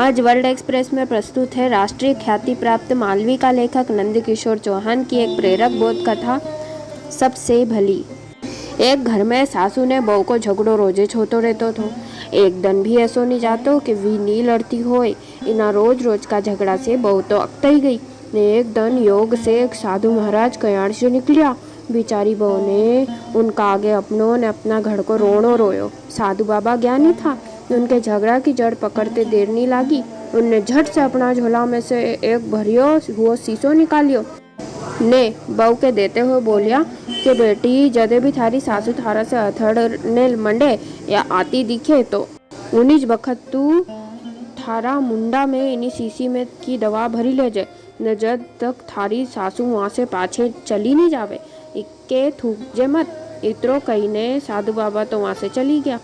आज world express में प्रस्तुत है राष्ट्रीय ख्याति प्राप्त मालवी का लेखक नंदकिशोर चौहान की एक प्रेरक बोध कथा सबसे भली। एक घर में सासू ने बहू को झगड़ो रोजे होतो रहतो थो। एक दिन भी ऐसो नहीं जातो कि वी नी लड़ती होए। इना रोज रोज का झगड़ा से बहू तो अकताई गई ने एक दिन योग से एक साधु महाराज कयाण से निकलिया। बेचारी बहू ने उनका आगे अपनों ने अपना घर को रोनो रोयो। साधु बाबा ज्ञानी था, उनके झगड़ा की जड़ पकड़ते देर नहीं लागी। उनने झट से अपना झोला में से एक भरियो हुआ शीशो निकालियो ने बहू के देते हुए बोलिया कि बेटी जदे भी थारी सासू थारा से अथड़ने मंडे या आती दिखे तो उन्हीं वक्त तू थारा मुंडा में इन्हीं शीशी में की दवा भरी ले जाए न जब तक थारी सासू वहाँ से पाछे चली नहीं जावे इक्के थूक जे मत। इतरो कही ने साधु बाबा तो वहाँ से चली गया।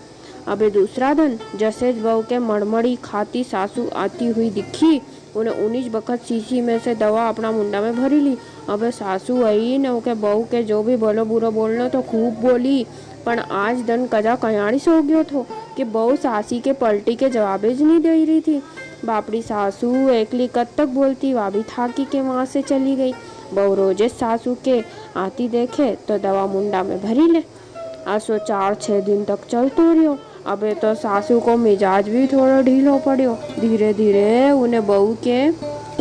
अबे दूसरा दिन जैसे बहू के मड़मड़ी खाती सासू आती हुई दिखी, उन्हें 19 बखत शीशी में से दवा अपना मुंडा में भरी ली। अबे सासू आई ने उनके बहू के जो भी बोलो बुरा बोलना तो खूब बोली, पर आज दिन कजा कयाणी सो गयो थो कि बहू सासी के पलटी के जवाबे ज नहीं दे रही थी। बापड़ी सासू एकली कद तक बोलती, वह भी थाकी के वहाँ से चली गई। बहू रोजे सासू के आती देखे तो दवा मुंडा में भरी ले। आसो 4-6 दिन तक चलतो रहो। अबे तो सासू को मिजाज भी थोड़ा ढीलो पड़ियो। धीरे धीरे उन्हें बहू के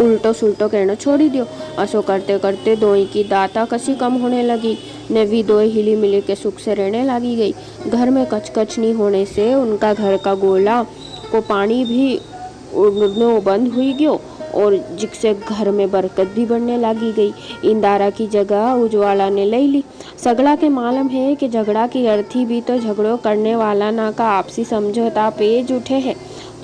उल्टो सुल्टो कहना छोड़ी दियो। असो करते करते दोई की दाता कसी कम होने लगी ने भी दोई हिली मिली के सुख से रहने लगी गई। घर में कचकच नहीं होने से उनका घर का गोला को पानी भी उड़नो बंद हुई गयो और जिससे घर में बरकत भी बढ़ने लगी गई। इंदारा की जगह उज्ज्वला ने ले ली। सगड़ा के मालूम है कि झगड़ा की अर्थी भी तो झगड़ो करने वाला ना का आपसी समझौता पेज उठे है।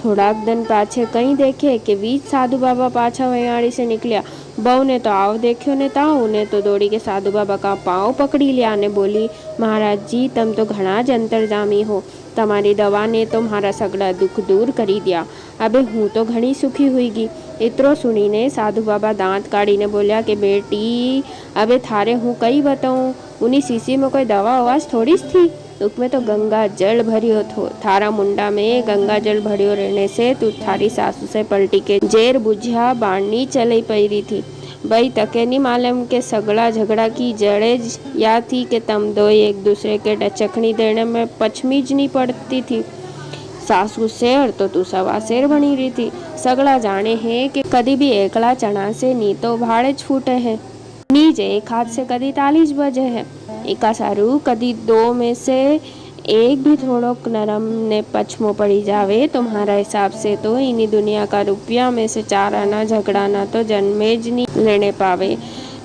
थोड़ा दिन पाछे कहीं देखे कि वीज साधु बाबा पाछा वयाड़ी से निकलिया। बहू ने तो आव देखियो ने ताऊ ने तो दौड़ी के साधु बाबा का पाँव पकड़ी लिया ने बोली, महाराज जी तम तो घना ज अंतर्जामी हो, तमारी दवा ने तो मारा सगड़ा दुख दूर करी दिया। अबे हूँ तो घनी सुखी हुईगी। इतरो सुनी ने साधु बाबा दांत काढ़ी ने बोलिया कि बेटी अबे थारे हूँ कई बताऊँ, उन्हीं शीशी में कोई दवा आवाज थोड़ी थी, उसमें तो गंगा जल भरियो थो। थारा मुंडा में गंगा जल भरियो रहने से तू थारी सासू से पलटी के जेर बुझिया बाढ़नी चली पड़ी थी। भाई तके नहीं मालूम के सगड़ा झगड़ा की जड़े या थी कि तम दो एक दूसरे के डचकनी देने में पचमीज नहीं पड़ती थी। सासू शेर तो तू सवा शेर बनी रही थी। सगड़ा जाने है कि कदी भी एकला चना से नी तो भाड़े छूटे है, नीचे एक हाथ से कदी तालीज बजे है। एका सारू कदी दो में से एक भी थोड़ो नरम ने पछमो पड़ी जावे तुम्हारा हिसाब से तो इन्हीं दुनिया का रुपया में से 4 आना झगड़ाना तो जन्मेज नहीं लेने पावे।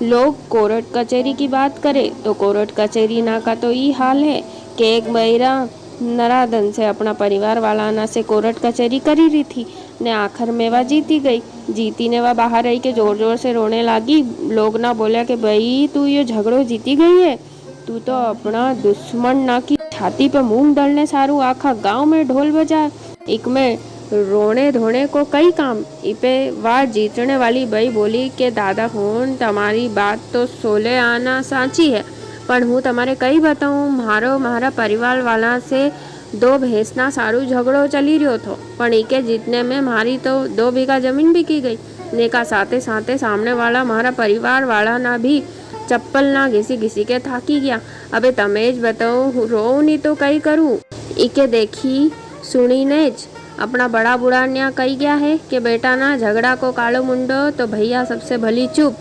लोग कोर्ट कचहरी की बात करे तो कोर्ट कचहरी ना का तो ये हाल है कि एक बहिरा नराधन से अपना परिवार वाला ना से कोर्ट कचहरी करी रही थी ने आखिर में वह जीती गई। जीती ने वह बाहर रही के जोर जोर से रोने लगी। लोग ना बोला कि भाई तू ये झगड़ो जीती गई है, तू तो अपना दुश्मन ना की छाती पे मूंग दलने सारू आखा गांव में ढोल बजा। एक में रोने धोने को कई काम। इपे वह जीतने वाली बई बोली कि दादा होन तुम्हारी बात तो 16 आना सांची है, पर हूँ तुम्हारे कई बताऊँ मारा परिवार वाला से 2 भैंसना सारू झगड़ो चली रहो थो, पर इके जीतने में मारी तो 2 बीघा जमीन बिकी गई। नेका साथे साथे सामने वाला मारा परिवार वाला ना भी चप्पल ना घिसी घिसी के थाकी गया। अबे तमेज बताओ रो नहीं तो कई करूँ। इके देखी सुनी नेज अपना बड़ा बुढ़ा न्या कही गया है कि बेटा ना झगड़ा को कालो मुंडो तो भैया सबसे भली चुप।